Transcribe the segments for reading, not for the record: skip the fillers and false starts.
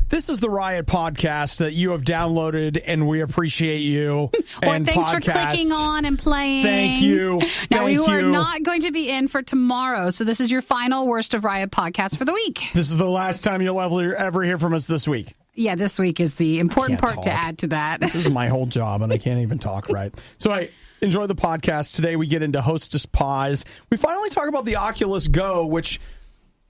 This is the Riot podcast that you have downloaded, and we appreciate you. And thanks for clicking on and playing. Thank you. Now, you are not going to be in for tomorrow, so this is your final Worst of Riot podcast for the week. This is the last time you'll ever hear from us this week. Yeah, this week is the important part to add to that. This is my whole job, and I can't even talk right. So I enjoy the podcast. Today we get into Hostess Pies. We finally talk about the Oculus Go, which...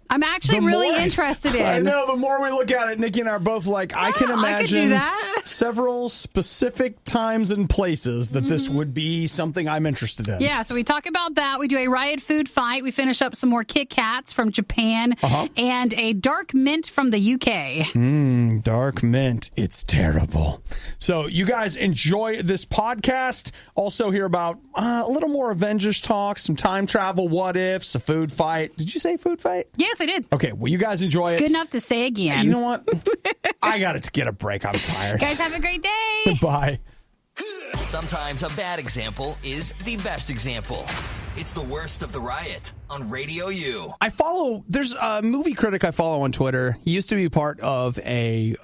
I'm actually really interested in. I know. The more we look at it, Nikki and I are both like, I can imagine several specific times and places that this would be something I'm interested in. Yeah, so we talk about that. We do a Riot food fight. We finish up some more Kit Kats from Japan and a dark mint from the UK. Dark mint. It's terrible. So you guys enjoy this podcast. Also hear about a little more Avengers talk, some time travel, what ifs, a food fight. Did you say food fight? Yes, I did. Okay, well, you guys enjoy it. It's good enough to say again. You know what? I got to get a break. I'm tired. Guys, have a great day. Bye. Sometimes a bad example is the best example. It's the Worst of the Riot on RadioU. There's a movie critic I follow on Twitter. He used to be part of a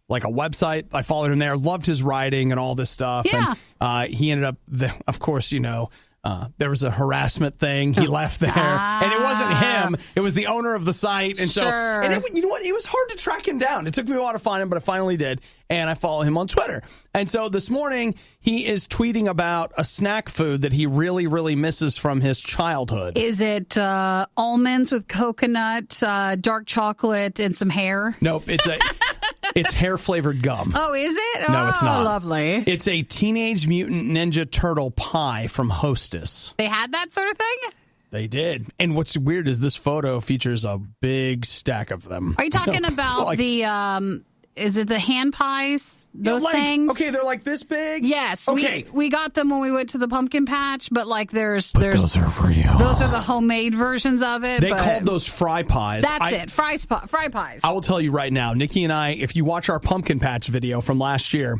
website. I followed him there. Loved his writing and all this stuff. Yeah. And he ended up, of course, there was a harassment thing. He left there. And it wasn't him. It was the owner of the site. And you know what? It was hard to track him down. It took me a while to find him, but I finally did. And I follow him on Twitter. And so this morning, he is tweeting about a snack food that he really, really misses from his childhood. Is it almonds with coconut, dark chocolate, and some hair? Nope. It's hair-flavored gum. Oh, is it? No, it's not. Lovely. It's a Teenage Mutant Ninja Turtle pie from Hostess. They had that sort of thing? They did. And what's weird is this photo features a big stack of them. Are you talking about is it the hand pies? Those things? Okay, they're like this big? Yes. Okay. We got them when we went to the pumpkin patch, but there's those are real. Those are the homemade versions of it. They called those fry pies. That's it. Fry pies. I will tell you right now, Nikki and I, if you watch our pumpkin patch video from last year,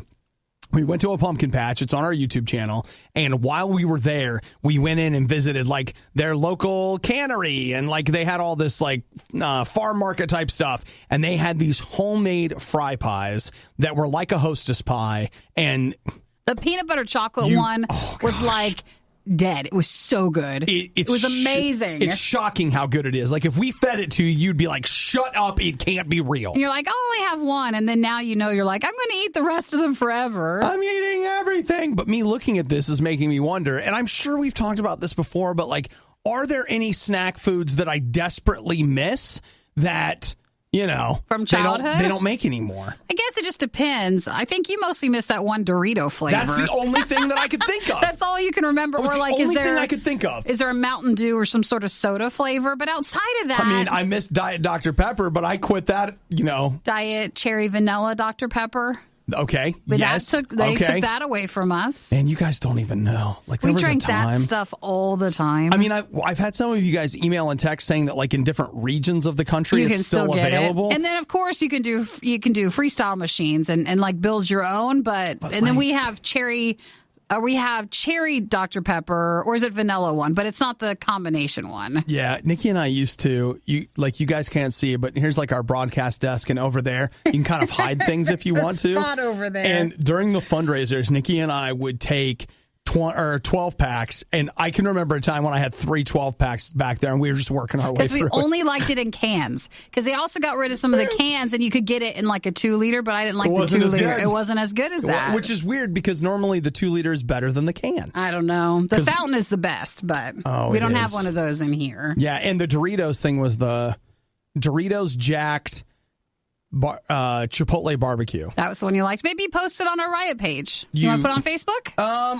we went to a pumpkin patch. It's on our YouTube channel. And while we were there, we went in and visited their local cannery. And they had all this farm market type stuff. And they had these homemade fry pies that were like a Hostess pie. And the peanut butter chocolate one was dead. It was so good. It was amazing. It's shocking how good it is. If we fed it to you, you'd be like, shut up. It can't be real. And you're like, I only have one. And then now you're like, I'm going to eat the rest of them forever. I'm eating everything. But me looking at this is making me wonder. And I'm sure we've talked about this before, but are there any snack foods that I desperately miss that... from childhood, they don't make anymore? I guess it just depends. I think you mostly miss that one Dorito flavor. That's the only thing that I could think of. That's all you can remember. Or the only thing I could think of. Is there a Mountain Dew or some sort of soda flavor? But outside of that, I mean, I miss Diet Dr. Pepper, but I quit that. Diet Cherry Vanilla Dr. Pepper. Okay. But yes. They took that away from us. And you guys don't even know. We drank that stuff all the time. I mean, I've had some of you guys email and text saying that in different regions of the country it's still available. And then of course you can do freestyle machines and build your own. But then we have cherry. We have cherry Dr. Pepper, or is it vanilla one? But it's not the combination one. Yeah, Nikki and I used to, you guys can't see it, but here's our broadcast desk, and over there, you can kind of hide things if you want to. Spot over there. And during the fundraisers, Nikki and I would take 12 packs, and I can remember a time when I had 3 12-packs back there, and we were just working our way through. Because we only liked it in cans. Because they also got rid of some of the cans, and you could get it in a 2-liter, but I didn't like the 2-liter. It wasn't as good as that. Which is weird, because normally the 2-liter is better than the can. I don't know. The fountain is the best, but we don't have one of those in here. Yeah, and the Doritos thing was the Doritos Jacked Chipotle barbecue. That was the one you liked. Maybe post it on our Riot page. You want to put it on Facebook?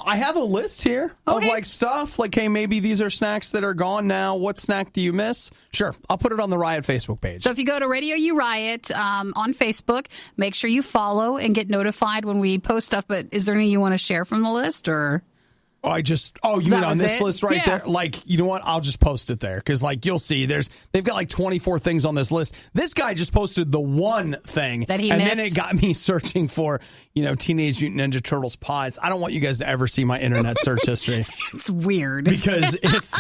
I have a list here of stuff. Hey, maybe these are snacks that are gone now. What snack do you miss? Sure, I'll put it on the Riot Facebook page. So if you go to RadioU Riot on Facebook, make sure you follow and get notified when we post stuff. But is there any you want to share from the list, or? You mean on this list right there? You know what? I'll just post it there because, you'll see they've got 24 things on this list. This guy just posted the one thing that he missed. Then it got me searching for, Teenage Mutant Ninja Turtles pies. I don't want you guys to ever see my internet search history. It's weird because it's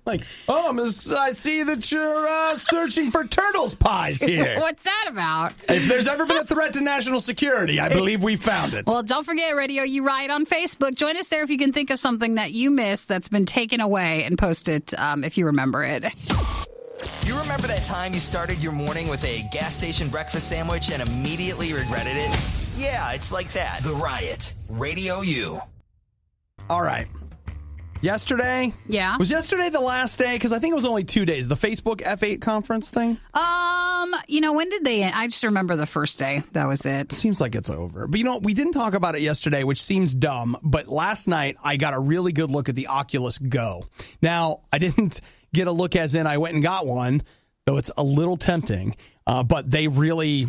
Like, I see that you're searching for turtles pies here. What's that about? If there's ever been a threat to national security, I believe we found it. Well, don't forget RadioU Riot on Facebook. Join us there if you can think of something that you missed that's been taken away, and post it if you remember it. You remember that time you started your morning with a gas station breakfast sandwich and immediately regretted it? Yeah, it's like that. The Riot. RadioU. All right. Yesterday? Yeah. Was yesterday the last day? Because I think it was only 2 days. The Facebook F8 conference thing? When did they end? I just remember the first day. That was it. Seems like it's over. But, we didn't talk about it yesterday, which seems dumb. But last night, I got a really good look at the Oculus Go. Now, I didn't get a look as in I went and got one, though it's a little tempting. But they really...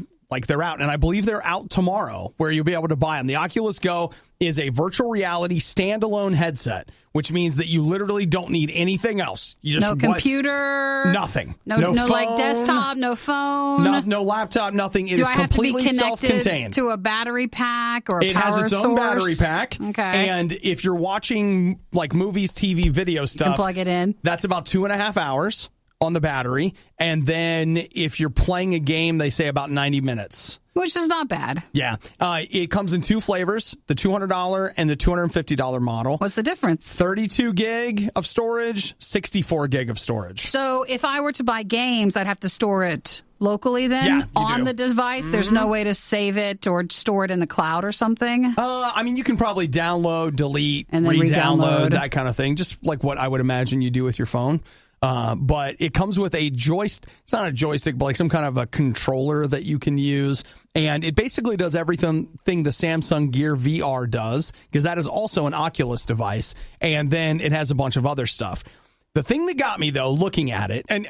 they're out, and I believe they're out tomorrow, where you'll be able to buy them. The Oculus Go is a virtual reality standalone headset, which means that you literally don't need anything else. You just computer, nothing, no phone, desktop, no phone, no laptop, nothing. It is completely self-contained to a battery pack or a it power has its source. own battery pack. Okay, and if you're watching movies, TV, video stuff, you can plug it in. That's about 2.5 hours. On the battery, and then if you're playing a game, they say about 90 minutes. Which is not bad. Yeah. It comes in two flavors, the $200 and the $250 model. What's the difference? 32 gig of storage, 64 gig of storage. So if I were to buy games, I'd have to store it locally then on the device? Mm-hmm. There's no way to save it or store it in the cloud or something? You can probably download, delete, and then re-download, that kind of thing, just like what I would imagine you do with your phone. But it comes with a joystick. It's not a joystick, but some kind of a controller that you can use. And it basically does everything the Samsung Gear VR does, because that is also an Oculus device. And then it has a bunch of other stuff. The thing that got me, though, looking at it, and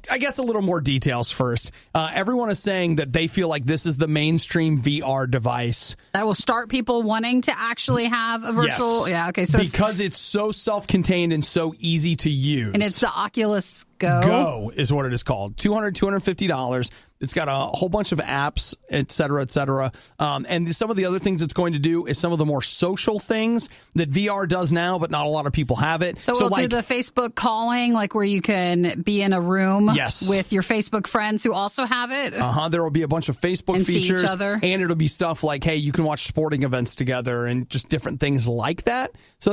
I guess a little more details first. Everyone is saying that they feel like this is the mainstream VR device that will start people wanting to actually have a virtual. Yes. Yeah, okay. So because it's so self-contained and so easy to use. And it's the Oculus Go. Go is what it is called. $250. It's got a whole bunch of apps, et cetera, et cetera. And some of the other things it's going to do is some of the more social things that VR does now, but not a lot of people have it. So we'll do the Facebook calling, where you can be in a room with your Facebook friends who also have it. There will be a bunch of Facebook and features. See each other. And it'll be stuff like, hey, you can watch sporting events together and just different things like that. So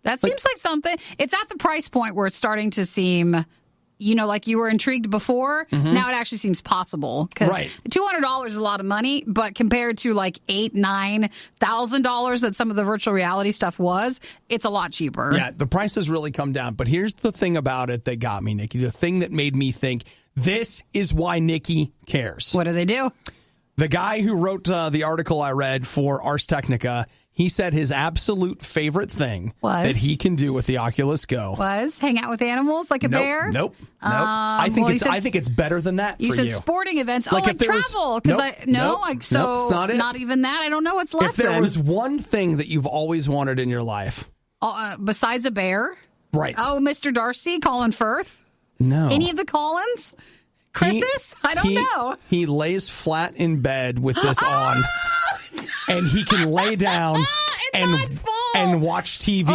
that seems like something. It's at the price point where it's starting to seem... like you were intrigued before. Mm-hmm. Now it actually seems possible, because $200 is a lot of money, but compared to $8,000-$9,000 that some of the virtual reality stuff was, it's a lot cheaper. Yeah, the price has really come down. But here's the thing about it that got me, Nikki. The thing that made me think this is why Nikki cares. What do they do? The guy who wrote the article I read for Ars Technica, he said his absolute favorite thing that he can do with the Oculus Go was hang out with animals like a bear. Nope. I think it's better than that. You said sporting events, like travel. Because not even that. I don't know what's left. If there was one thing that you've always wanted in your life, besides a bear, right? Oh, Mr. Darcy, Colin Firth. No, any of the Collins. Chris's? I don't know. He lays flat in bed with this on, and he can lay down and watch TV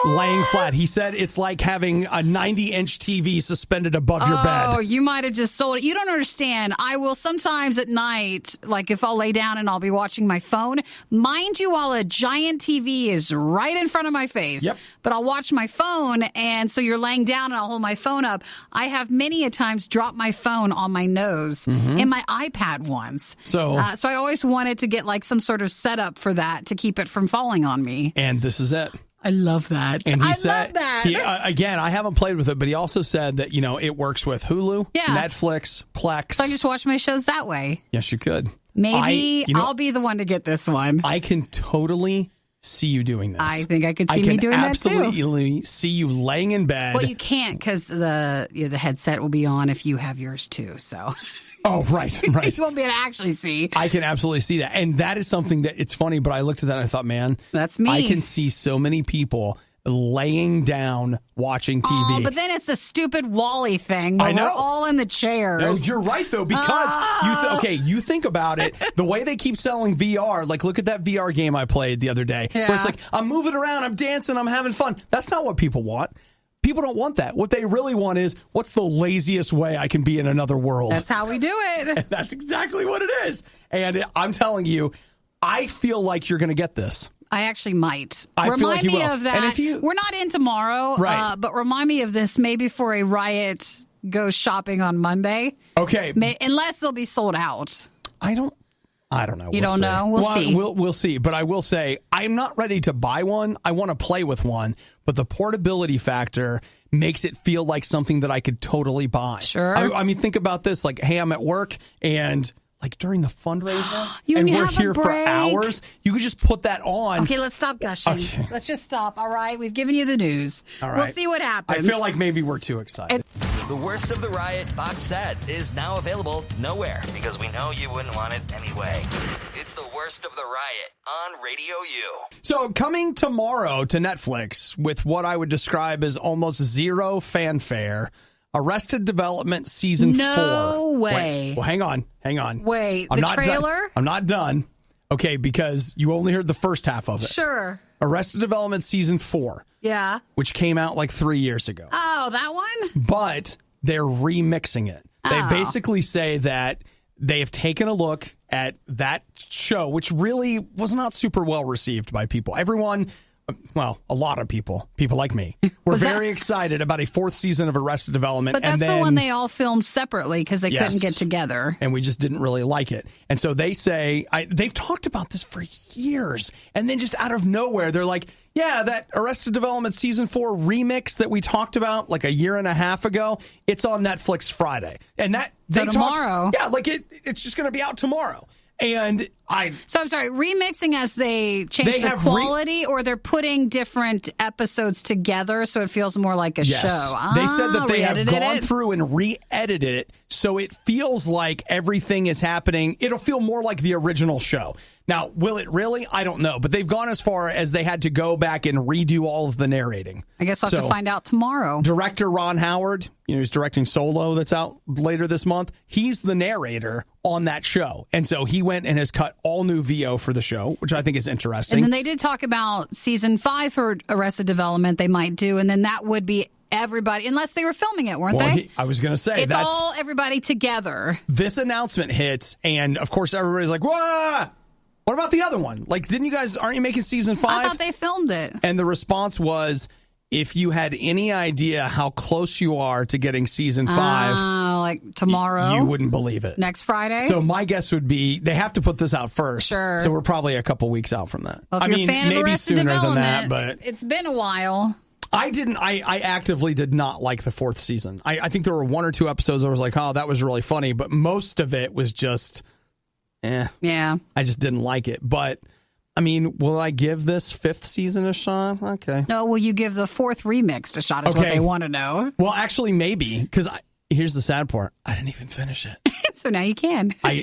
laying flat. He said it's like having a 90-inch TV suspended above your bed. Oh, you might have just sold it. You don't understand. I will sometimes at night, if I'll lay down and I'll be watching my phone, mind you, while a giant TV is right in front of my face. Yep. But I'll watch my phone, and so you're laying down and I'll hold my phone up. I have many a times dropped my phone on my nose in my iPad once. So I always wanted to get some sort of setup for that to keep it from falling on me. And this is it. I love that. And he said, love that. Again, I haven't played with it, but he also said that, it works with Hulu, Netflix, Plex. So I just watch my shows that way. Yes, you could. Maybe I'll be the one to get this one. I can totally see you doing this. I think I could see me doing that too. I can absolutely see you laying in bed. Well, you can't, because the headset will be on if you have yours too, so... Oh, right. You won't be able to actually see. I can absolutely see that. And that is something that, it's funny, but I looked at that and I thought, man, that's me. I can see so many people laying down watching TV. Oh, but then it's the stupid Wall-E thing where we're all in the chairs. No, you're right, though, because you think about it, the way they keep selling VR, look at that VR game I played the other day, where it's I'm moving around, I'm dancing, I'm having fun. That's not what people want. People don't want that. What they really want is, what's the laziest way I can be in another world? That's how we do it. And that's exactly what it is. And I'm telling you, I feel like you're going to get this. I actually might. I feel like you Remind me will. of that. And if you- We're not in tomorrow, Right. But remind me of this maybe for a Riot Go shopping on Monday. Okay. Unless they'll be sold out. I don't know. You don't know? We'll see. We'll see. But I will say, I'm not ready to buy one. I want to play with one. But the portability factor makes it feel like something that I could totally buy. Sure. I mean, think about this. Like, hey, I'm at work and like during the fundraiser and we're have a here for break. hours, you could just put that on. Okay, let's stop gushing. Okay. Let's just stop. All right, we've given you the news. All right. We'll see what happens. I feel like maybe we're too excited. The Worst of the Riot box set is now available nowhere because we know you wouldn't want it anyway. It's The Worst of the Riot on Radio U. So coming tomorrow to Netflix with what I would describe as almost zero fanfare, Arrested Development Season 4. No way. Wait, well, hang on. Wait, I'm the not trailer? Done. I'm not done. Okay, because you only heard the first half of it. Sure. Arrested Development Season 4, Yeah. which came out like 3 years ago. Oh, that one? But they're remixing it. They Oh. basically say that they have taken a look at that show, which really was not super well received by people. Everyone, well, a lot of people like me, were very excited about a fourth season of Arrested Development. But that's and then, the one they all filmed separately because they couldn't get together. And we just didn't really like it. And so they say, they've talked about this for years. And then just out of nowhere, they're like, yeah, that Arrested Development Season 4 remix that we talked about like a year and a half ago, it's on Netflix Friday. And that So tomorrow. It's just going to be out tomorrow. And So I'm sorry, remixing as they change the quality, or they're putting different episodes together so it feels more like a show. They said that they have gone it. through and re-edited it so it feels like everything is happening. It'll feel more like the original show. Now, will it really? I don't know. But they've gone as far as they had to go back and redo all of the narrating. I guess we'll have to find out tomorrow. Director Ron Howard, who's directing Solo that's out later this month, he's the narrator on that show. And so he went and has cut all new VO for the show, which I think is interesting. And then they did talk about Season 5 for Arrested Development they might do, and then that would be everybody, unless they were filming it, weren't they? I was going to say, it's all everybody together. This announcement hits, and of course everybody's like, "Whoa! What about the other one? Like, aren't you making Season 5? I thought they filmed it." And the response was, if you had any idea how close you are to getting Season 5, like tomorrow, you wouldn't believe it. Next Friday? So my guess would be they have to put this out first. Sure. So we're probably a couple weeks out from that. Well, if you're a fan of maybe Arrested sooner than Development, that, but it's been a while. I actively did not like the fourth season. I think there were one or two episodes where I was like, oh, that was really funny. But most of it was just, Yeah. I just didn't like it. But, I mean, will I give this fifth season a shot? Okay. No, will you give the fourth remix a shot is what they want to know. Well, actually, maybe. Because here's the sad part. I didn't even finish it. So now you can. I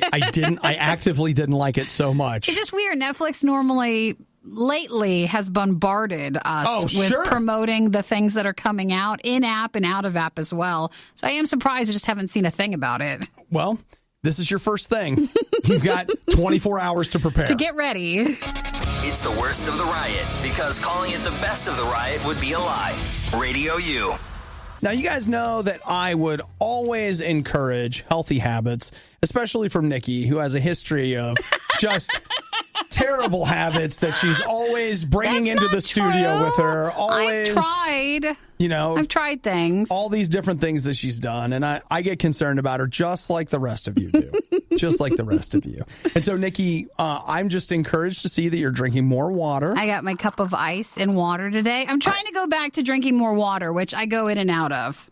actively didn't like it so much. It's just weird. Netflix normally lately has bombarded us with promoting the things that are coming out in app and out of app as well. So I am surprised I just haven't seen a thing about it. Well, this is your first thing. You've got 24 hours to prepare. To get ready. It's the worst of the riot because calling it the best of the riot would be a lie. Radio U. Now, you guys know that I would always encourage healthy habits, especially from Nikki, who has a history of just terrible habits that she's always bringing into the studio with her. Always, I've tried. I've tried things. All these different things that she's done, and I get concerned about her just like the rest of you do. Just like the rest of you. And so, Nikki, I'm just encouraged to see that you're drinking more water. I got my cup of ice and water today. I'm trying to go back to drinking more water, which I go in and out of.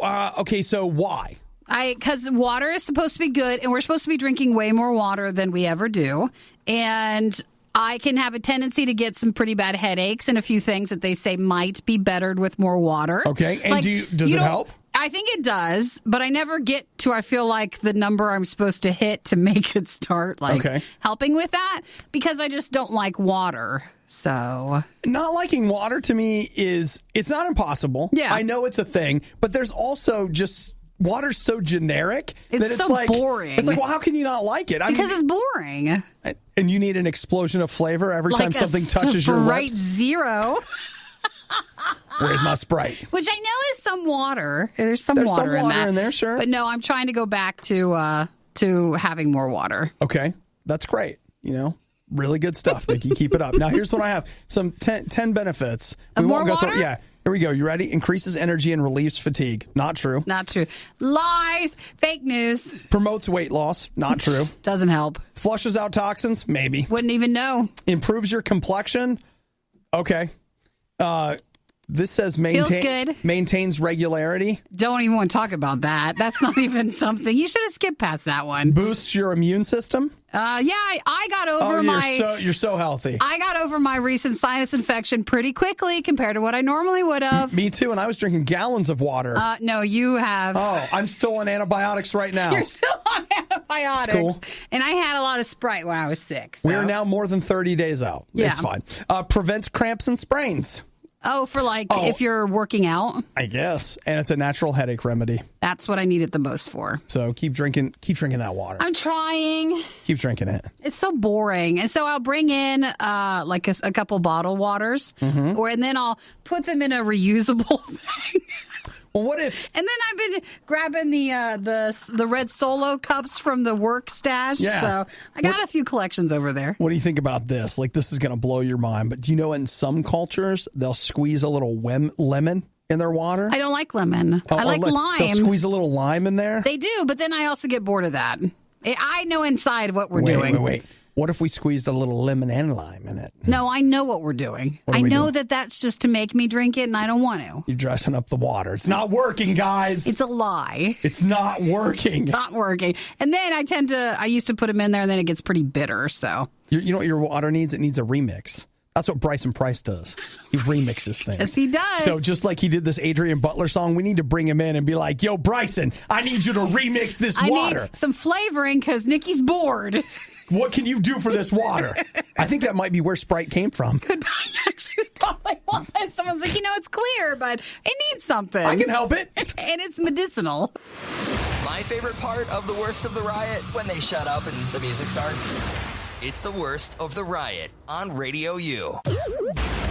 Okay, so why? Because water is supposed to be good, and we're supposed to be drinking way more water than we ever do. And I can have a tendency to get some pretty bad headaches and a few things that they say might be bettered with more water. Okay, and does it help? I think it does, but I never get to, I feel like, the number I'm supposed to hit to make it start helping with that, because I just don't like water. So not liking water to me it's not impossible. Yeah. I know it's a thing, but there's also just water's so generic that it's so like boring. It's like, well, how can you not like it? Because it's boring. And you need an explosion of flavor every time something touches your lips. Right, zero. Where's my Sprite? Which I know is some water. There's some water in that. In there, sure. But no, I'm trying to go back to having more water. Okay, that's great. Really good stuff, Nikki. Keep it up. Now, here's what I have. Some 10 benefits. We won't go through. Yeah. Here we go. You ready? Increases energy and relieves fatigue. Not true. Not true. Lies. Fake news. Promotes weight loss. Not true. Doesn't help. Flushes out toxins. Maybe. Wouldn't even know. Improves your complexion. Okay. This says Feels good. maintains regularity. Don't even want to talk about that. That's not even something. You should have skipped past that one. Boosts your immune system. I got over you're so healthy. I got over my recent sinus infection pretty quickly compared to what I normally would have. Me too, and I was drinking gallons of water. No, you have. Oh, I'm still on antibiotics right now. You're still on antibiotics. That's cool. And I had a lot of Sprite when I was sick. So. We are now more than 30 days out. Yeah. It's fine. Prevents cramps and sprains. Oh, for if you're working out? I guess. And it's a natural headache remedy. That's what I need it the most for. So keep drinking that water. I'm trying. Keep drinking it. It's so boring. And so I'll bring in a couple bottled waters, and then I'll put them in a reusable thing. Well, what if? And then I've been grabbing the red Solo cups from the work stash. Yeah. So I got a few collections over there. What do you think about this? Like, this is going to blow your mind. But do you know in some cultures, they'll squeeze a little lemon in their water? I don't like lemon. I like lime. They'll squeeze a little lime in there? They do, but then I also get bored of that. I know inside what we're doing. Wait. What if we squeezed a little lemon and lime in it? No, I know what we're doing. I know that that's just to make me drink it, and I don't want to. You're dressing up the water. It's not working, guys. It's a lie. It's not working. Not working. And then I used to put them in there, and then it gets pretty bitter, so. You know what your water needs? It needs a remix. That's what Bryson Price does. He remixes things. Yes, he does. So just like he did this Adrian Butler song, we need to bring him in and be like, yo, Bryson, I need you to remix this water. I need some flavoring because Nikki's bored. What can you do for this water? I think that might be where Sprite came from. Could actually probably want this. Someone's like, it's clear, but it needs something. I can help it. And it's medicinal. My favorite part of the worst of the riot, when they shut up and the music starts. It's the worst of the riot on RadioU.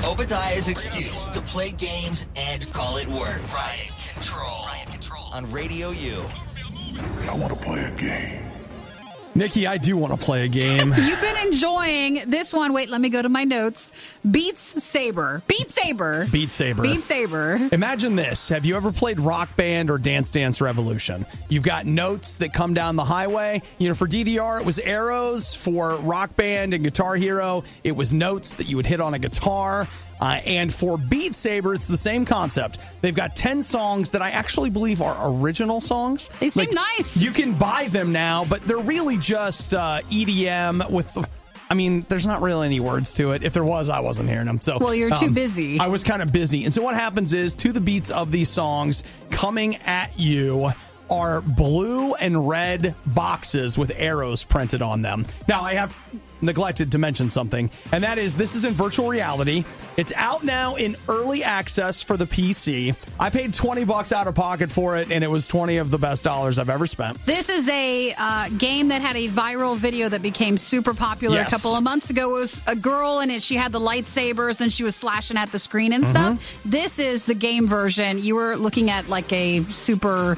Obadiah's excuse to play games and call it work. Riot Control. On RadioU. I want to play a game. Nikki, I do want to play a game. You've been enjoying this one. Wait, let me go to my notes. Beat Saber. Imagine this. Have you ever played Rock Band or Dance Dance Revolution? You've got notes that come down the highway. For DDR, it was arrows. For Rock Band and Guitar Hero, it was notes that you would hit on a guitar. And for Beat Saber, it's the same concept. They've got 10 songs that I actually believe are original songs. They seem nice. You can buy them now, but they're really just EDM with... there's not really any words to it. If there was, I wasn't hearing them. So, well, you're too busy. I was kind of busy. And so what happens is, to the beats of these songs, coming at you are blue and red boxes with arrows printed on them. Now, I have neglected to mention something, and that is this is in virtual reality. It's out now in early access for the PC. I paid $20 out of pocket for it, and it was 20 of the best dollars I've ever spent. This is a game that had a viral video that became super popular a couple of months ago. It was a girl in it. She had the lightsabers, and she was slashing at the screen and stuff. This is the game version. You were looking at like a super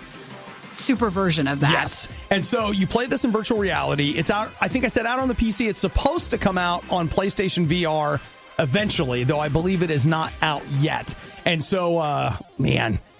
version of that. Yes. And so you play this in virtual reality. It's out, I think I said out on the PC. It's supposed to come out on PlayStation VR eventually, though I believe it is not out yet. And so,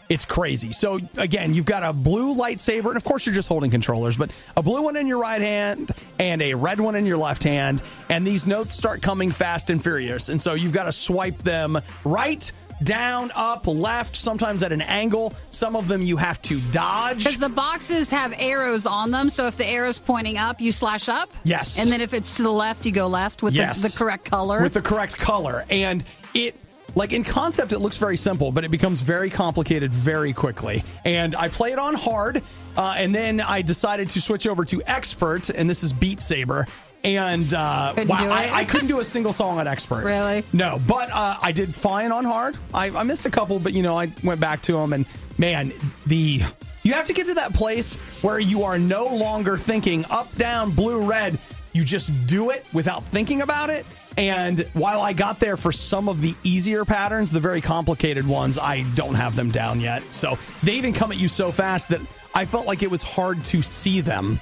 it's crazy. So, again, you've got a blue lightsaber, and of course you're just holding controllers, but a blue one in your right hand and a red one in your left hand, and these notes start coming fast and furious. And so you've got to swipe them right, down, up, left, sometimes at an angle. Some of them you have to dodge. Because the boxes have arrows on them, so if the arrow's pointing up, you slash up. Yes. And then if it's to the left, you go left with the correct color. With the correct color. And it... in concept, it looks very simple, but it becomes very complicated very quickly. And I play it on hard, and then I decided to switch over to expert, and this is Beat Saber. And I couldn't do a single song on expert. Really? No, but I did fine on hard. I missed a couple, but I went back to them, and man, you have to get to that place where you are no longer thinking up, down, blue, red. You just do it without thinking about it. And while I got there for some of the easier patterns, the very complicated ones, I don't have them down yet. So they even come at you so fast that I felt like it was hard to see them.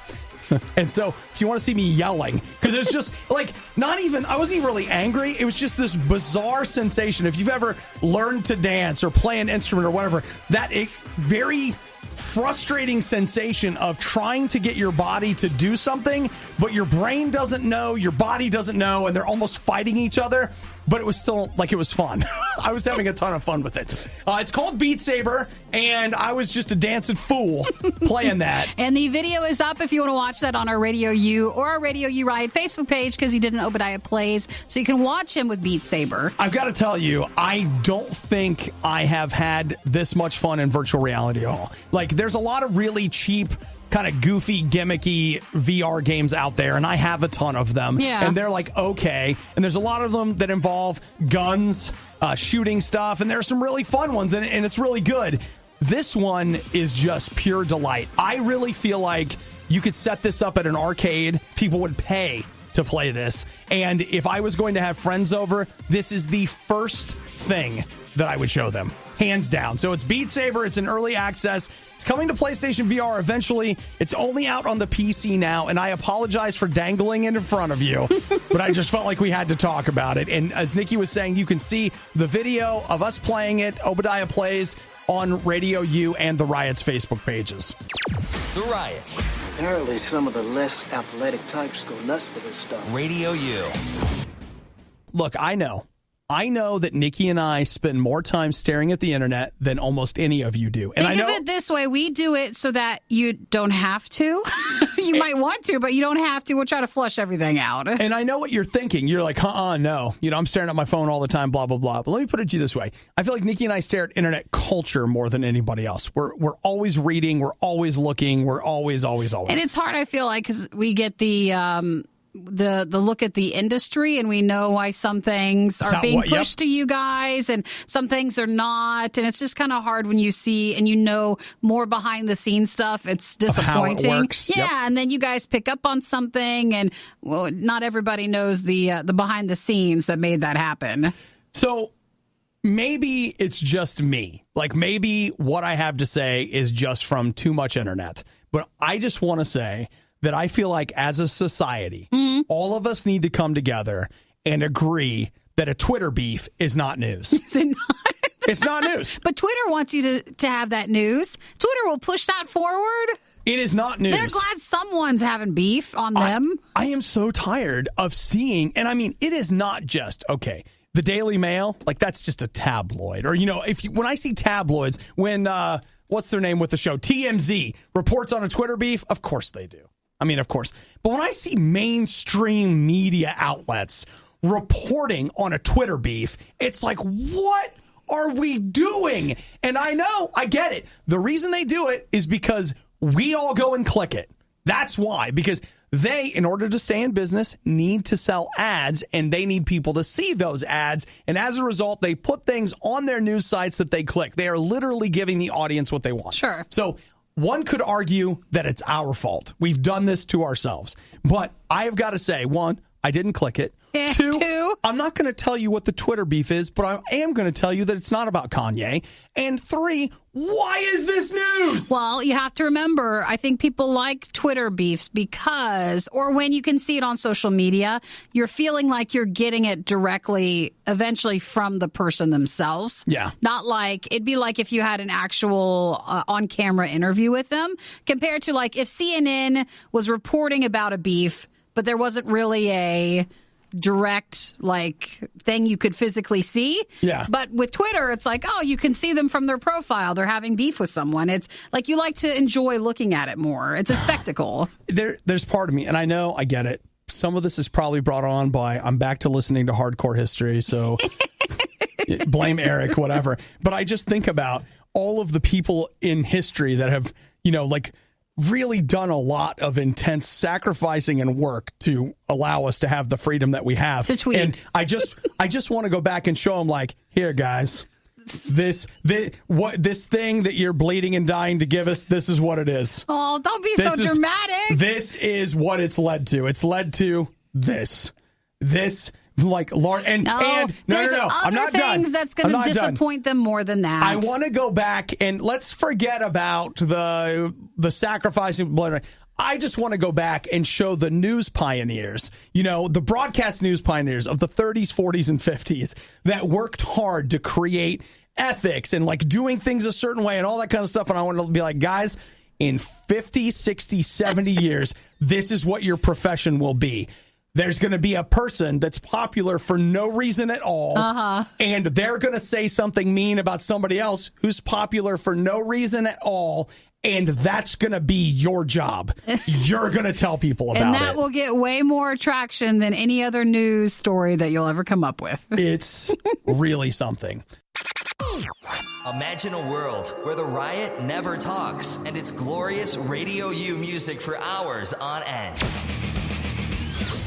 And so if you want to see me yelling, because it's just like I wasn't even really angry. It was just this bizarre sensation. If you've ever learned to dance or play an instrument or whatever, that very frustrating sensation of trying to get your body to do something, but your brain doesn't know, your body doesn't know, and they're almost fighting each other. But it was still it was fun. I was having a ton of fun with it. It's called Beat Saber, and I was just a dancing fool playing that. And the video is up if you want to watch that on our Radio U or our Radio U Riot Facebook page, because he did an Obadiah Plays, so you can watch him with Beat Saber. I've got to tell you, I don't think I have had this much fun in virtual reality at all. There's a lot of really cheap, kind of goofy, gimmicky VR games out there, and I have a ton of them. Yeah. And they're okay. And there's a lot of them that involve guns, shooting stuff, and there are some really fun ones, and it's really good. This one is just pure delight. I really feel like you could set this up at an arcade. People would pay to play this. And if I was going to have friends over, this is the first thing that I would show them. Hands down. So it's Beat Saber. It's in early access. It's coming to PlayStation VR eventually. It's only out on the PC now, and I apologize for dangling it in front of you, but I just felt like we had to talk about it. And as Nikki was saying, you can see the video of us playing it, Obadiah Plays, on Radio U and the Riot's Facebook pages. The Riot. Apparently some of the less athletic types go nuts for this stuff. Radio U. Look, I know that Nikki and I spend more time staring at the internet than almost any of you do. And Think of it this way. We do it so that you don't have to. You might want to, but you don't have to. We'll try to flush everything out. And I know what you're thinking. You're like, no. I'm staring at my phone all the time, blah, blah, blah. But let me put it to you this way. I feel like Nikki and I stare at internet culture more than anybody else. We're always reading. We're always looking. We're always. And it's hard, I feel like, because we get the look at the industry, and we know why some things are being pushed to you guys and some things are not, and it's just kind of hard when you see and more behind the scenes stuff. It's disappointing. How it works. Yeah, and then you guys pick up on something, and not everybody knows the behind the scenes that made that happen. So maybe it's just me. Maybe what I have to say is just from too much internet. But I just want to say that I feel like as a society, all of us need to come together and agree that a Twitter beef is not news. Is it not? It's not news. But Twitter wants you to have that news. Twitter will push that forward. It is not news. They're glad someone's having beef on them. I am so tired of seeing, and I mean, it is not just, the Daily Mail, that's just a tabloid. Or, when I see tabloids, when, what's their name with the show? TMZ reports on a Twitter beef, of course they do. I mean, of course. But when I see mainstream media outlets reporting on a Twitter beef, it's like, what are we doing? And I get it. The reason they do it is because we all go and click it. That's why. Because they, in order to stay in business, need to sell ads, and they need people to see those ads. And as a result, they put things on their news sites that they click. They are literally giving the audience what they want. Sure. So one could argue that it's our fault. We've done this to ourselves. But I have got to say, one, I didn't click it. Two, I'm not going to tell you what the Twitter beef is, but I am going to tell you that it's not about Kanye. And three, why is this news? Well, you have to remember, I think people like Twitter beefs because, or when you can see it on social media, you're feeling like you're getting it directly, eventually from the person themselves. Yeah. Not it'd be like if you had an actual on-camera interview with them, compared to if CNN was reporting about a beef, but there wasn't really a direct thing you could physically see. Yeah. But with Twitter, it's you can see them from their profile. They're having beef with someone. It's you like to enjoy looking at it more. It's a spectacle. There's part of me, and I get it. Some of this is probably brought on by I'm back to listening to hardcore history, so blame Eric, whatever. But I just think about all of the people in history that have, really done a lot of intense sacrificing and work to allow us to have the freedom that we have. To tweet. And I just want to go back and show them here, guys, this thing that you're bleeding and dying to give us, this is what it is. Oh, don't be so dramatic. This is what it's led to. It's led to this. Like large and no, I'm not done. Things that's going to disappoint them more than that. I want to go back and let's forget about the sacrificing blood. I just want to go back and show the news pioneers, the broadcast news pioneers of the 30s, 40s, and 50s that worked hard to create ethics and like doing things a certain way and all that kind of stuff. And I want to be like, guys, in 50, 60, 70 years, this is what your profession will be. There's going to be a person that's popular for no reason at all, and they're going to say something mean about somebody else who's popular for no reason at all, and that's going to be your job. You're going to tell people about it. And that will get way more traction than any other news story that you'll ever come up with. It's really something. Imagine a world where the Riot never talks and it's glorious RadioU music for hours on end.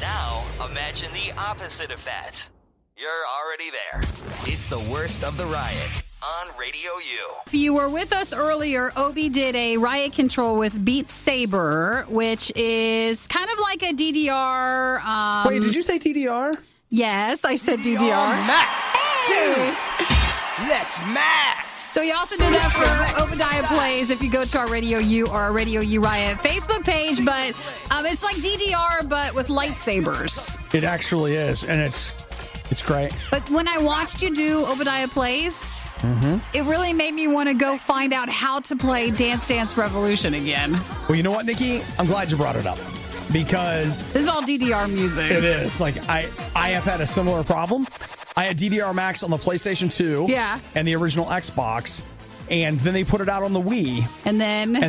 Now, imagine the opposite of that. You're already there. It's the worst of the Riot on RadioU. If you were with us earlier, Obi did a riot control with Beat Saber, which is kind of like a DDR. Wait, did you say DDR? Yes, I said DDR. Max. Hey. Let's max. So you also did that for Obadiah Plays if you go to our RadioU or our RadioU Riot Facebook page, but it's like DDR but with lightsabers. It actually is, and it's great. But when I watched you do Obadiah Plays, it really made me want to go find out how to play Dance Dance Revolution again. Well, you know what, Nikki? I'm glad you brought it up because this is all DDR music. It is. Like I have had a similar problem. I had DDR Max on the PlayStation 2 and the original Xbox, and then they put it out on the Wii. And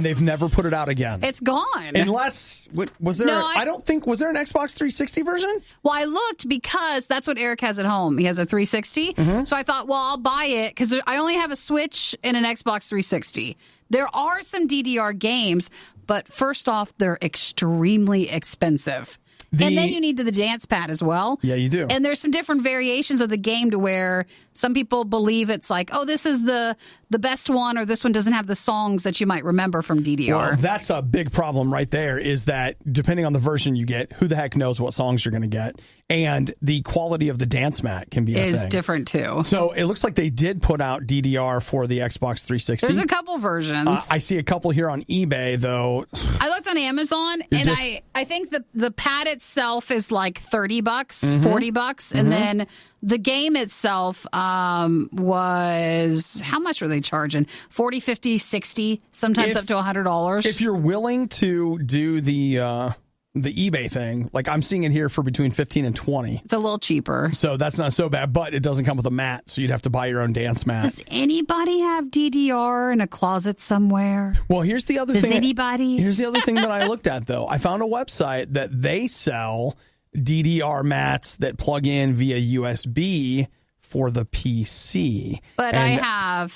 they've never put it out again. It's gone. Unless, was there, I don't think, was there an Xbox 360 version? Well, I looked because that's what Eric has at home. He has a 360. So I thought, well, I'll buy it because I only have a Switch and an Xbox 360. There are some DDR games, but first off, they're extremely expensive. And then you need the dance pad as well. Yeah, you do. And there's some different variations of the game to where some people believe it's like, oh, this is the best one, or this one doesn't have the songs that you might remember from DDR. Well, that's a big problem right there, is that depending on the version you get, who the heck knows what songs you're going to get. And the quality of the dance mat can be a thing. Different, too. So it looks like they did put out DDR for the Xbox 360. There's a couple versions. I see a couple here on eBay, though. I looked on Amazon, and I think the pad itself is like $30, $40, and then the game itself was, how much were they charging? $40, $50, $60, sometimes up to $100. If you're willing to do the eBay thing, like I'm seeing it here for between $15 and $20. It's a little cheaper. So that's not so bad, but it doesn't come with a mat, so you'd have to buy your own dance mat. Does anybody have DDR in a closet somewhere? Well, here's the other thing. Does anybody? Here's the other thing that I looked at, though. I found a website that they sell DDR mats that plug in via USB for the PC. But I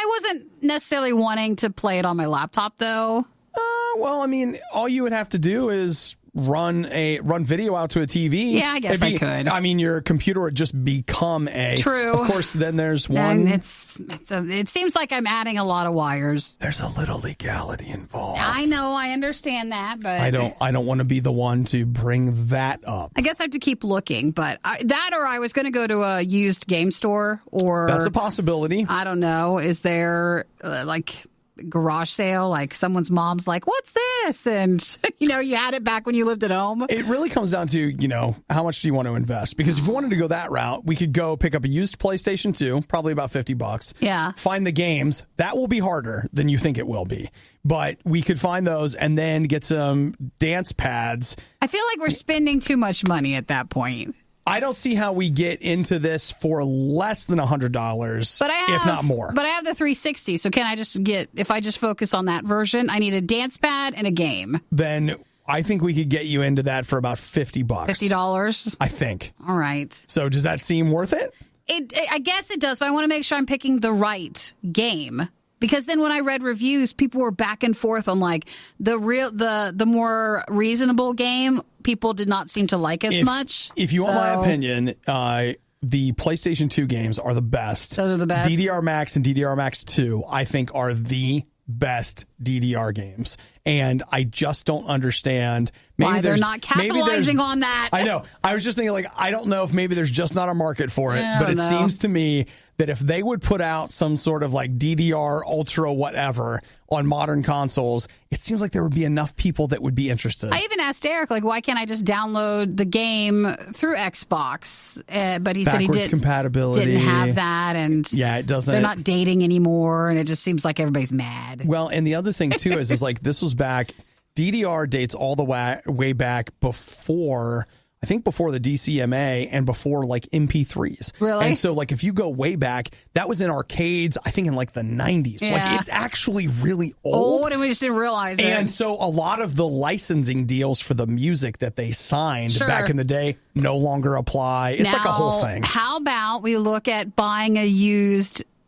wasn't necessarily wanting to play it on my laptop, though. Well, I mean, all you would have to do is run video out to a TV. Yeah, I guess I could. I mean, your computer would just become a... True. Of course, then there's one... And it seems like I'm adding a lot of wires. There's a little legality involved. I know, I understand that, but... I don't want to be the one to bring that up. I guess I have to keep looking, but I was going to go to a used game store, or... That's a possibility. I don't know. Is there, garage sale, like someone's mom's like, what's this? And you had it back when you lived at home. It really comes down to how much do you want to invest, because if you wanted to go that route, we could go pick up a used PlayStation 2, probably about $50. Yeah, find the games. That will be harder than you think it will be, but we could find those and then get some dance pads. I feel like we're spending too much money at that point. I don't see how we get into this for less than $100, if not more. But I have the 360, so can I just if I just focus on that version, I need a dance pad and a game. Then I think we could get you into that for about $50. $50? I think. All right. So does that seem worth it? I guess it does, but I want to make sure I'm picking the right game. Because then when I read reviews, people were back and forth on the more reasonable game. People did not seem to like as much. If you want my opinion, the PlayStation 2 games are the best. Those are the best. DDR Max and DDR Max 2, I think, are the best DDR games. And I just don't understand. Why they're not capitalizing on that. I know. I was just thinking, like, I don't know if maybe there's just not a market for it. But it seems to me that if they would put out some sort of like DDR Ultra whatever on modern consoles, it seems like there would be enough people that would be interested. I even asked Eric, like, why can't I just download the game through Xbox? But he said he didn't have that. And yeah, it doesn't. They're not dating anymore. And it just seems like everybody's mad. Well, and the other thing, too, is like this was back. DDR dates all the way back before, I think before the DCMA and before like MP3s. Really? And so like if you go way back, that was in arcades, I think in like the 90s. Yeah. Like it's actually really old. And we just didn't realize it. And so a lot of the licensing deals for the music that they signed back in the day no longer apply. It's like a whole thing. How about we look at buying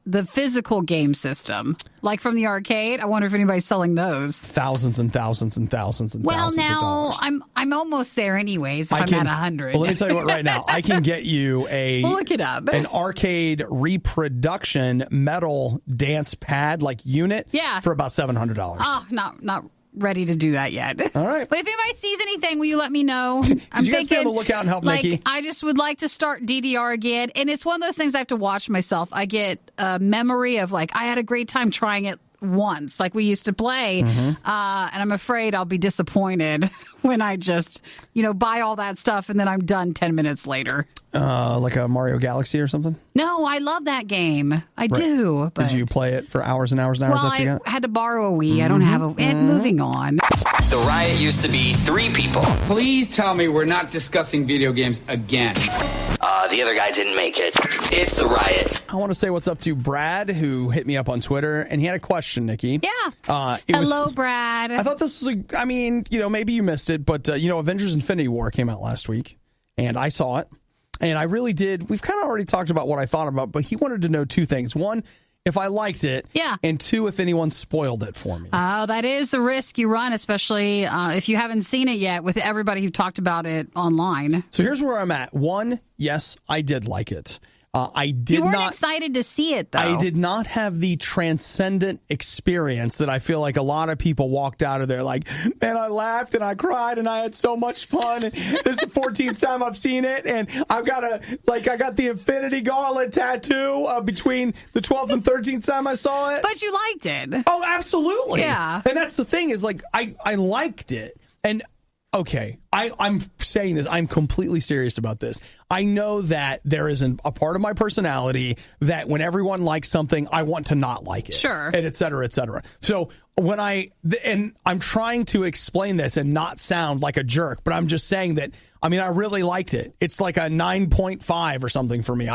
the physical game system, like from the arcade? I wonder if anybody's selling those. Thousands and thousands and thousands and thousands of dollars. I'm almost there anyways. If I'm at 100. Well, let me tell you what. Right now, I can get you we'll look it up. An arcade reproduction metal dance pad like unit. For about $700. Oh, not ready to do that yet. All right. But if anybody sees anything, will you let me know? I'm you guys be on the lookout and help Nikki? I just would like to start DDR again. And it's one of those things I have to watch myself. I get a memory of like, I had a great time trying it once, like we used to play. And I'm afraid I'll be disappointed when I just, buy all that stuff and then I'm done 10 minutes later. Like a Mario Galaxy or something? No, I love that game. I do. But did you play it for hours and hours and hours? Well, I had to borrow a Wii. I don't have a... And moving on. The Riot used to be 3 people. Please tell me we're not discussing video games again. The other guy didn't make it. It's the Riot. I want to say what's up to Brad, who hit me up on Twitter, and he had a question, Nikki. Yeah. Hello, Brad. I thought this was maybe you missed it, but, Avengers Infinity War came out last week, and I saw it, and I really did. We've kind of already talked about what I thought about, but he wanted to know 2 things. 1, if I liked it. Yeah. And 2, if anyone spoiled it for me. Oh, that is a risk you run, especially if you haven't seen it yet with everybody who talked about it online. So here's where I'm at. 1, yes, I did like it. You weren't excited to see it, though. I did not have the transcendent experience that I feel like a lot of people walked out of there like, man, I laughed and I cried and I had so much fun. And this is the 14th time I've seen it. And I got the Infinity Gauntlet tattoo between the 12th and 13th time I saw it. But you liked it. Oh, absolutely. Yeah. And that's the thing is like, I liked it. And okay, I'm saying this. I'm completely serious about this. I know that there is a part of my personality that when everyone likes something, I want to not like it. Sure. And et cetera, et cetera. So when and I'm trying to explain this and not sound like a jerk, but I'm just saying that, I really liked it. It's like a 9.5 or something for me.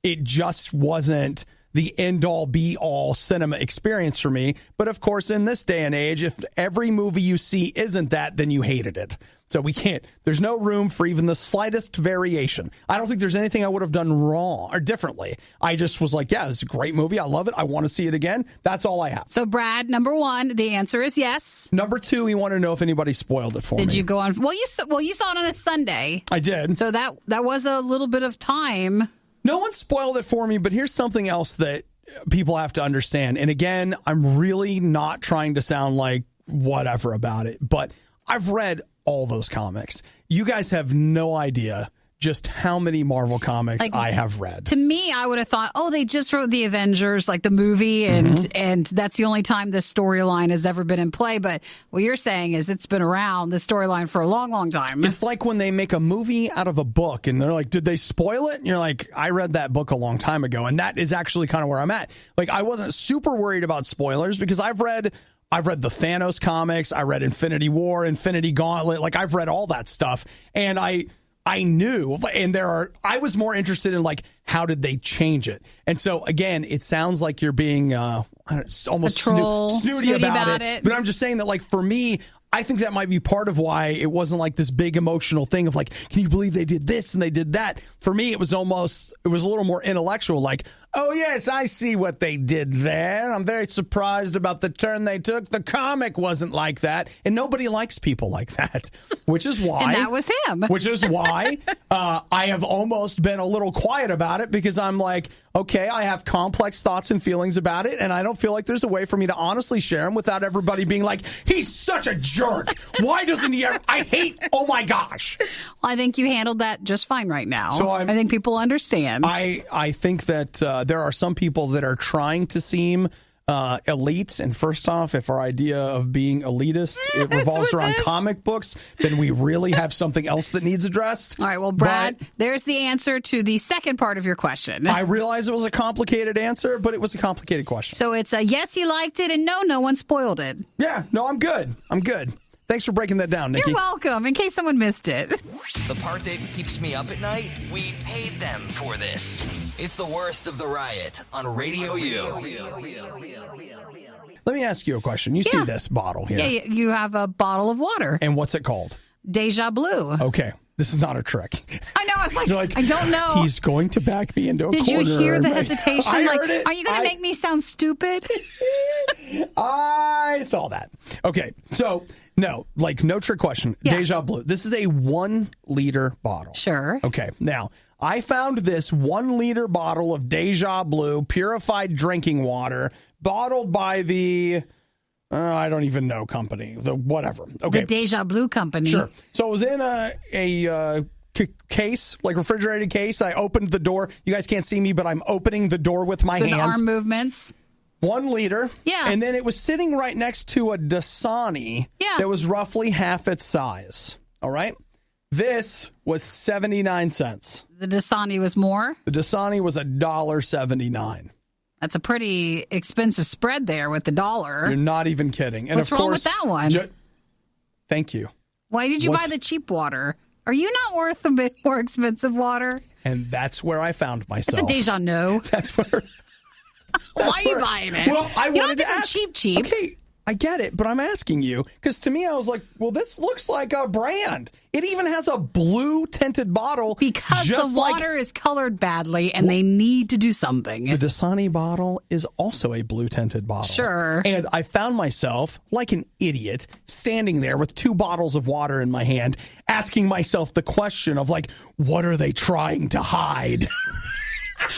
It just wasn't the end-all, be-all cinema experience for me. But, of course, in this day and age, if every movie you see isn't that, then you hated it. So we can't. There's no room for even the slightest variation. I don't think there's anything I would have done wrong or differently. I just was like, yeah, this is a great movie. I love it. I want to see it again. That's all I have. So, Brad, number 1, the answer is yes. Number 2, he wanted to know if anybody spoiled it for me. Did you go on? Well, you saw it on a Sunday. I did. So that was a little bit of time. No one spoiled it for me, but here's something else that people have to understand. And again, I'm really not trying to sound like whatever about it, but I've read all those comics. You guys have no idea just how many Marvel comics I have read. To me, I would have thought, they just wrote the Avengers, like the movie, and that's the only time this storyline has ever been in play. But what you're saying is it's been around, the storyline, for a long, long time. It's like when they make a movie out of a book, and they're like, did they spoil it? And you're like, I read that book a long time ago, and that is actually kind of where I'm at. Like, I wasn't super worried about spoilers because I've read the Thanos comics, I read Infinity War, Infinity Gauntlet, like I've read all that stuff, and I knew, and I was more interested in like, how did they change it? And so again, it sounds like you're being almost snooty about it. But I'm just saying that, like, for me, I think that might be part of why it wasn't like this big emotional thing of like, can you believe they did this and they did that? For me, it was a little more intellectual. Like, Oh, yes, I see what they did there. I'm very surprised about the turn they took. The comic wasn't like that, and nobody likes people like that, which is why. And that was him. Which is why I have almost been a little quiet about it, because I'm like, okay, I have complex thoughts and feelings about it, and I don't feel like there's a way for me to honestly share them without everybody being like, he's such a jerk. Why doesn't he ever? I hate, oh my gosh. Well, I think you handled that just fine right now. So I think people understand. I think that there are some people that are trying to seem elite, and first off, if our idea of being elitist it revolves around comic books, then we really have something else that needs addressed. All right, well, Brad, there's the answer to the second part of your question. I realize it was a complicated answer, but it was a complicated question. So it's a yes, he liked it, and no one spoiled it. Yeah, no, I'm good. Thanks for breaking that down, Nikki. You're welcome, in case someone missed it. The part that keeps me up at night, we paid them for this. It's the worst of the riot on Radio U. Let me ask you a question. You see this bottle here? Yeah, you have a bottle of water. And what's it called? Deja Blue. Okay. This is not a trick. I know. I was You're like, I don't know. He's going to back me into a corner. Did you hear the hesitation? I like, heard it. Are you going to make me sound stupid? I saw that. Okay. So, no trick question. Yeah. Deja Blue. This is a 1 liter bottle. Sure. Okay. Now, I found this 1 liter bottle of Deja Blue purified drinking water bottled by the... I don't even know company. The whatever. Okay. The Deja Blue company. Sure. So it was in a case, like refrigerated case. I opened the door. You guys can't see me, but I'm opening the door with my hands. With arm movements. 1 liter. Yeah. And then it was sitting right next to a Dasani that was roughly half its size. All right. This was 79 cents. The Dasani was more? The Dasani was $1.79. That's a pretty expensive spread there with the dollar. You're not even kidding. And what's of wrong course, with that one? Thank you. Why did you buy the cheap water? Are you not worth a bit more expensive water? And that's where I found myself. It's a deja no. That's where. Why are you buying it? Well, I wanted to ask. Cheap. Okay, I get it, but I'm asking you because to me, I was like, well, this looks like a brand. It even has a blue tinted bottle because the water is colored badly, and they need to do something. The Dasani bottle is also a blue tinted bottle. Sure. And I found myself like an idiot standing there with 2 bottles of water in my hand, asking myself the question of like, what are they trying to hide?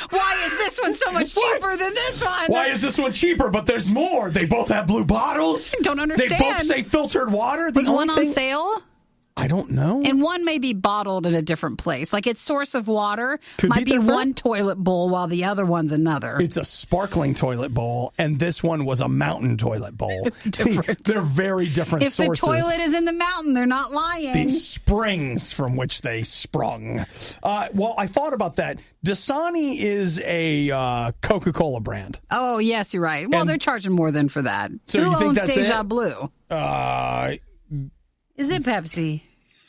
Why is this one so much cheaper than this one? Why is this one cheaper? But there's more. They both have blue bottles. I don't understand. They both say filtered water. Was one on sale? I don't know. And one may be bottled in a different place. Like its source of water might be different. one toilet bowl while the other one's another. It's a sparkling toilet bowl, and this one was a mountain toilet bowl. It's different. They're very different sources. If the toilet is in the mountain, they're not lying. The springs from which they sprung. Well, I thought about that. Dasani is a Coca-Cola brand. Oh, yes, you're right. Well, they're charging more than for that. So Who you think owns that's Deja it? Blue? Is it Pepsi?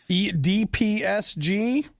DPSG? Does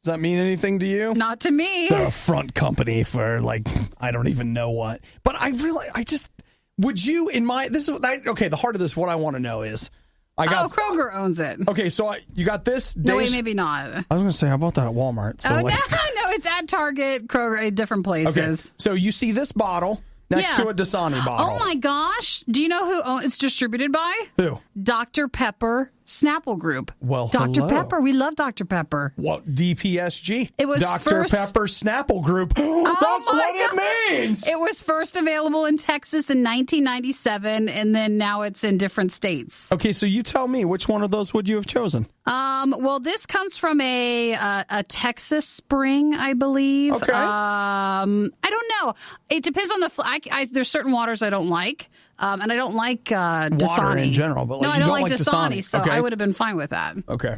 that mean anything to you? Not to me. They're a front company for like, I don't even know what. But would you the heart of this, what I want to know is, Kroger owns it. Okay, so you got this. No, wait, maybe not. I was going to say, how about that at Walmart? So no, it's at Target, Kroger, different places. Okay, so you see this bottle next to a Dasani bottle. Oh my gosh. Do you know who it's distributed by? Who? Dr. Pepper Snapple Group. Well, Dr. hello. Pepper. We love Dr. Pepper. What, DPSG? It was Dr. Pepper Snapple Group. That's what it means. It was first available in Texas in 1997, and then now it's in different states. Okay, so you tell me, which one of those would you have chosen? Well, this comes from a Texas spring, I believe. Okay. I don't know. It depends on there's certain waters I don't like. And I don't like Dasani. Water in general, but I don't like Dasani, so okay. I would have been fine with that. Okay.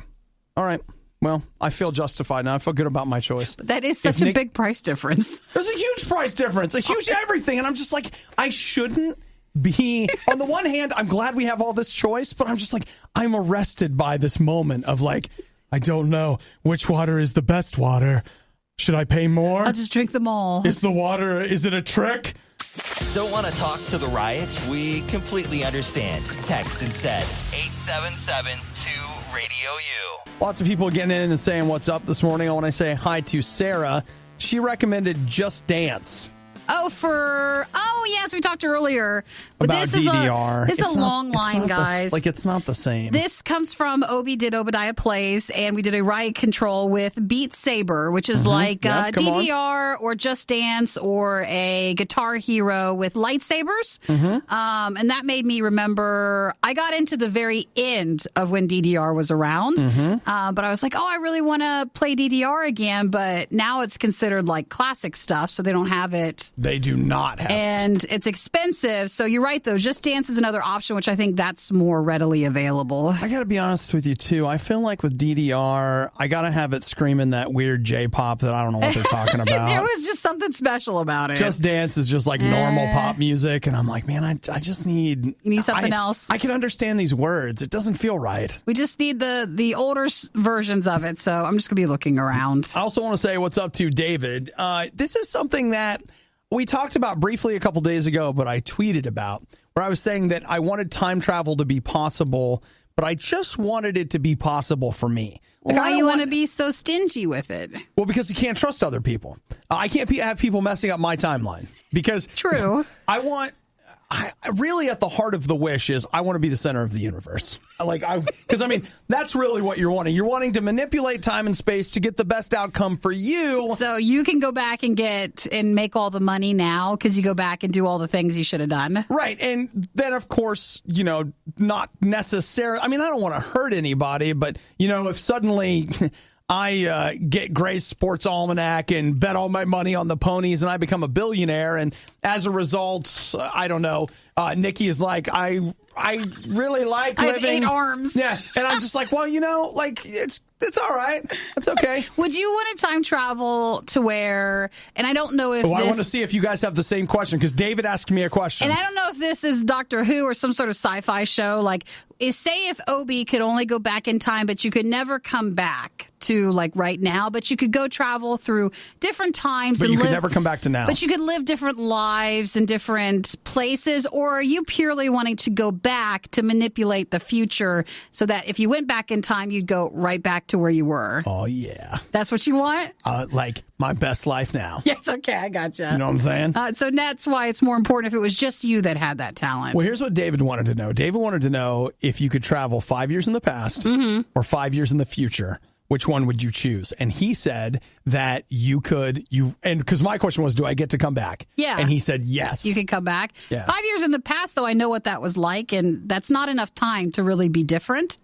All right. Well, I feel justified now. I feel good about my choice. But that is such a big price difference. There's a huge price difference, a huge everything. And I'm just like, I shouldn't be. On the one hand, I'm glad we have all this choice, but I'm just like, I'm arrested by this moment of like, I don't know which water is the best water. Should I pay more? I'll just drink them all. Is it a trick? Don't want to talk to the riots? We completely understand. Text instead 877-2-RADIO-U. Lots of people getting in and saying what's up this morning. I want to say hi to Sarah. she recommended Just Dance. Yes, we talked earlier. But About DDR. This is a long line, guys. It's not the same. This comes from Obadiah Plays, and we did a riot control with Beat Saber, which is DDR or Just Dance or a Guitar Hero with lightsabers. And that made me remember, I got into the very end of when DDR was around, but I was like, I really want to play DDR again, but now it's considered like classic stuff, so they don't have it. They do not have and it's expensive. So you're right, though. Just Dance is another option, which I think that's more readily available. I got to be honest with you, too. I feel like with DDR, I got to have it screaming that weird J-pop that I don't know what they're talking about. There was just something special about it. Just Dance is just like normal pop music. And I'm like, man, I just need... You need something else? I can understand these words. It doesn't feel right. We just need the older versions of it. So I'm just going to be looking around. I also want to say what's up to David. This is something that we talked about briefly a couple days ago, but I tweeted about, where I was saying that I wanted time travel to be possible, but I just wanted it to be possible for me. Like, why do you want to be so stingy with it? Well, because you can't trust other people. I can't have people messing up my timeline. Because True. I really, at the heart of the wish is I want to be the center of the universe. Because that's really what you're wanting. You're wanting to manipulate time and space to get the best outcome for you. So you can go back and make all the money now because you go back and do all the things you should have done. Right. And then, of course, not necessarily. I don't want to hurt anybody, but, if suddenly I get Gray's Sports Almanac and bet all my money on the ponies and I become a billionaire. And as a result, I don't know, Nikki is like, I really like living. I have 8 arms. Yeah. And I'm just like, well, it's all right. It's okay. Would you want to time travel to where, and I don't know if I want to see if you guys have the same question, because David asked me a question. And I don't know if this is Doctor Who or some sort of sci-fi show. Say if Obi could only go back in time, but you could never come back to right now, but you could go travel through different times. But you could never come back to now. But you could live different lives in different places, or are you purely wanting to go back to manipulate the future so that if you went back in time, you'd go right back to where you were? Oh, yeah. That's what you want? My best life now. Yes, okay, I gotcha. You know what I'm saying? So that's why it's more important if it was just you that had that talent. Well, here's what David wanted to know. David wanted to know if you could travel 5 years in the past or 5 years in the future. Which one would you choose? And he said that you could, and because my question was, do I get to come back? Yeah. And he said, yes. You could come back. Yeah. 5 years in the past, though, I know what that was like, and that's not enough time to really be different.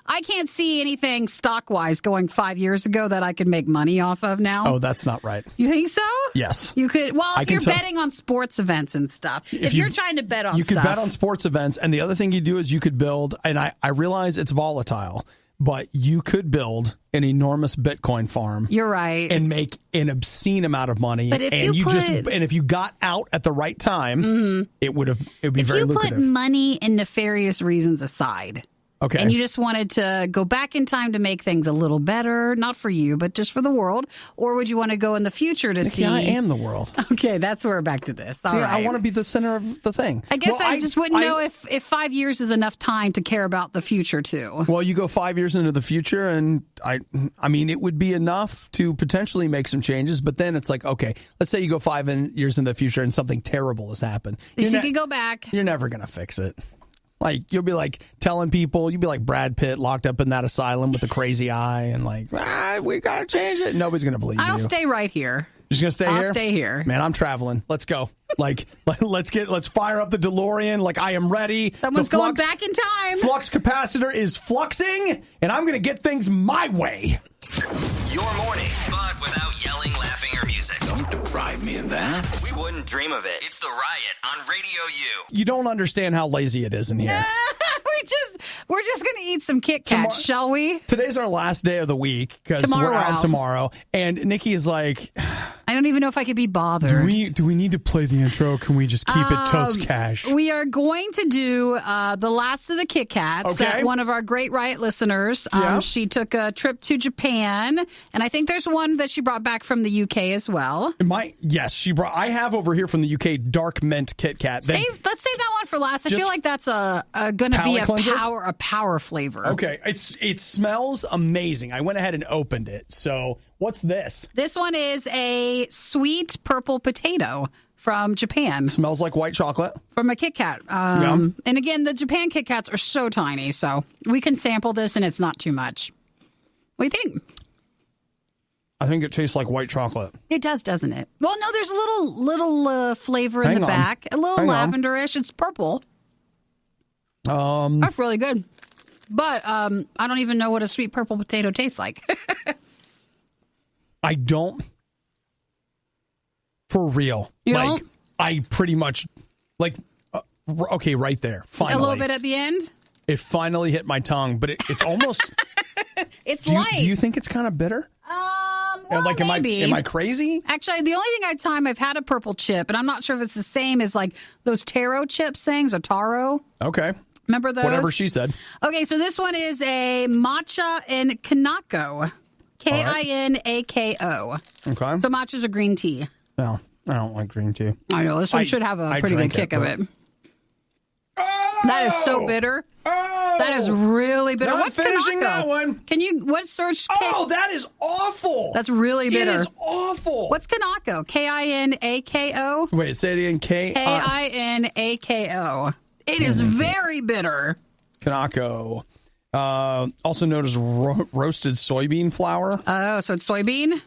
I can't see anything stock-wise going 5 years ago that I could make money off of now. Oh, that's not right. You think so? Yes. You could. Well, if you're betting on sports events and stuff. If you're trying to bet on you stuff. could bet on sports events, and the other thing you do is you could build, and I realize it's volatile, but you could build an enormous Bitcoin farm. You're right. And make an obscene amount of money. But if if you got out at the right time, it would be very lucrative. If you put money and nefarious reasons aside. Okay. And you just wanted to go back in time to make things a little better, not for you, but just for the world? Or would you want to go in the future to see? I am the world. Okay, that's where we're back to this. All right. I want to be the center of the thing. I guess I just wouldn't know if 5 years is enough time to care about the future, too. Well, you go 5 years into the future, and it would be enough to potentially make some changes, but then it's like, okay, let's say you go 5 years in the future and something terrible has happened. You could go back. You're never going to fix it. You'll be telling people, you'll be like Brad Pitt locked up in that asylum with the crazy eye and we got to change it. Nobody's going to believe you. I'll stay right here. You're just going to stay here? I'll stay here. Man, I'm traveling. Let's go. Let's fire up the DeLorean. I am ready. Someone's going back in time. Flux capacitor is fluxing, and I'm going to get things my way. Your morning, but without yelling, laughing, or music. Don't deprive me of that. We wouldn't dream of it. It's The Riot on Radio U. You don't understand how lazy it is in here. We're just going to eat some Kit Kats, shall we? Today's our last day of the week because we're out tomorrow. And Nikki is like, I don't even know if I could be bothered. Do we need to play the intro? Can we just keep it totes cash? We are going to do the last of the Kit Kats. Okay. One of our great Riot listeners. She took a trip to Japan, and I think there's one that she brought back from the UK as well. Yes, she brought. I have over here from the UK dark mint Kit Kat. Let's save that one for last. I feel like that's going to be a power flavor. Okay, it smells amazing. I went ahead and opened it, so What's this? This one is a sweet purple potato from Japan. Smells like white chocolate. From a Kit Kat. And again, the Japan Kit Kats are so tiny, so we can sample this and it's not too much. What do you think? I think it tastes like white chocolate. It does, doesn't it? Well, no, there's a little flavor in the back. A little lavenderish. It's purple. That's really good. But I don't even know what a sweet purple potato tastes like. I don't. For real. You like, don't? I pretty much, like, okay, right there. Finally. A little bit at the end? It finally hit my tongue, but it's almost. It's light. Do you think it's kind of bitter? Well, like, maybe. Am I crazy? Actually, the only time I've had a purple chip, and I'm not sure if it's the same as like those taro chips things or taro. Okay. Remember those? Whatever she said. Okay, so this one is a matcha and kanako. Kinako. Okay. So matcha's a green tea. No, I don't like green tea. I know. This one should have a pretty good kick of it. Oh! That is so bitter. Oh! That is really bitter. Not What's finishing kanako? that one. What's search? Oh, that is awful. That's really bitter. It is awful. What's kanako? Kinako? Wait, say it again. Kinako. It is very bitter. Kanako. Also known as roasted soybean flour. Oh, so it's soybean?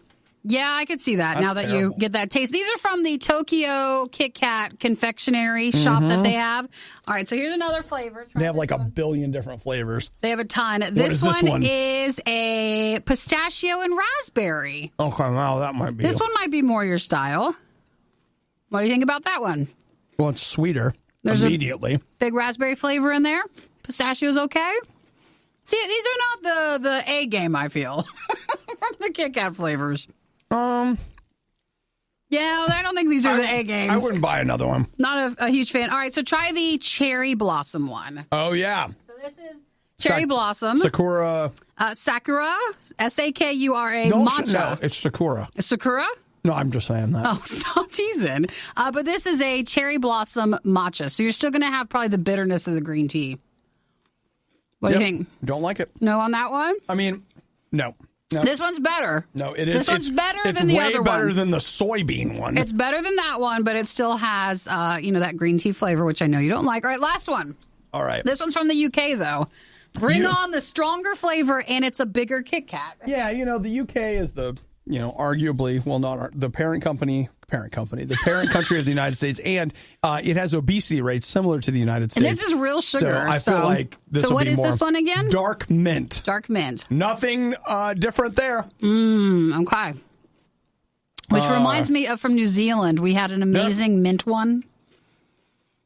Yeah, I could see that. That's now that terrible. you get that taste. These are from the Tokyo Kit Kat confectionery shop that they have. All right, so here's another flavor. Try They have like one. a billion different flavors. They have a ton. What This is this one? is a pistachio and raspberry. Okay, wow, that might be. This one might be more your style. What do you think about that one? Well, it's sweeter There's immediately. Big raspberry flavor in there. Pistachio's okay. See, these are not the A game, I feel, from the Kit Kat flavors. Yeah, I don't think these are the A games. I wouldn't buy another one. Not a huge fan. All right, so try the cherry blossom one. Oh, yeah. So this is cherry blossom. Sakura. Sakura, Sakura, No, matcha. it's Sakura. Sakura? No, I'm just saying that. Oh, stop teasing. But this is a cherry blossom matcha, so you're still going to have probably the bitterness of the green tea. What do you think? Don't like it. No on that one? I mean, no. This one's better. No, it is. This one's better it's than the way other better one. than the soybean one. It's better than that one, but it still has, that green tea flavor, which I know you don't like. All right, last one. All right. This one's from the UK, though. Bring on the stronger flavor, and it's a bigger Kit Kat. Yeah, the UK is the, arguably, well, not the parent country of the United States, and it has obesity rates similar to the United States. And this is real sugar. So I feel like this will be more. So what is this one again? Dark mint. Dark mint. Nothing different there. Okay. Which reminds me of from New Zealand. We had an amazing mint one.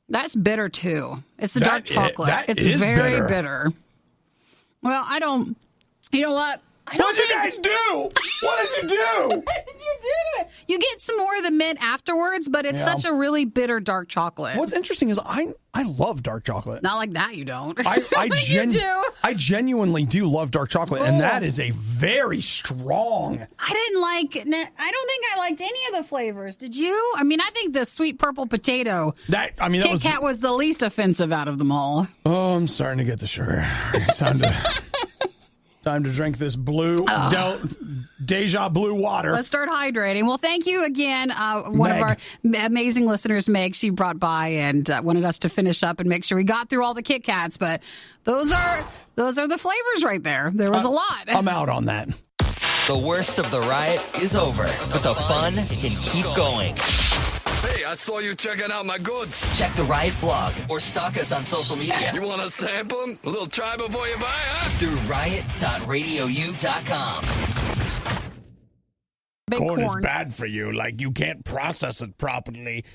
That's bitter, too. It's the dark chocolate. It's very bitter. Well, you know what? What did you guys do? What did you do? You did it. You get some more of the mint afterwards, but it's such a really bitter dark chocolate. What's interesting is I love dark chocolate. Not like that, you don't. I do. genuinely do love dark chocolate, and that is a very strong. I don't think I liked any of the flavors. Did you? I mean, I think the sweet purple potato Kit Kat was the least offensive out of them all. Oh, I'm starting to get the sugar. It's time to drink this Deja Blue water. Let's start hydrating. Well, thank you again. One of our amazing listeners, Meg, she brought by and wanted us to finish up and make sure we got through all the Kit Kats. But those are the flavors right there. There was a lot. I'm out on that. The worst of the riot is over, but the fun can keep going. Hey, I saw you checking out my goods. Check the Riot blog or stalk us on social media. You want to sample them? A little try before you buy, huh? Through riot.radiou.com. Corn is bad for you. Like, you can't process it properly.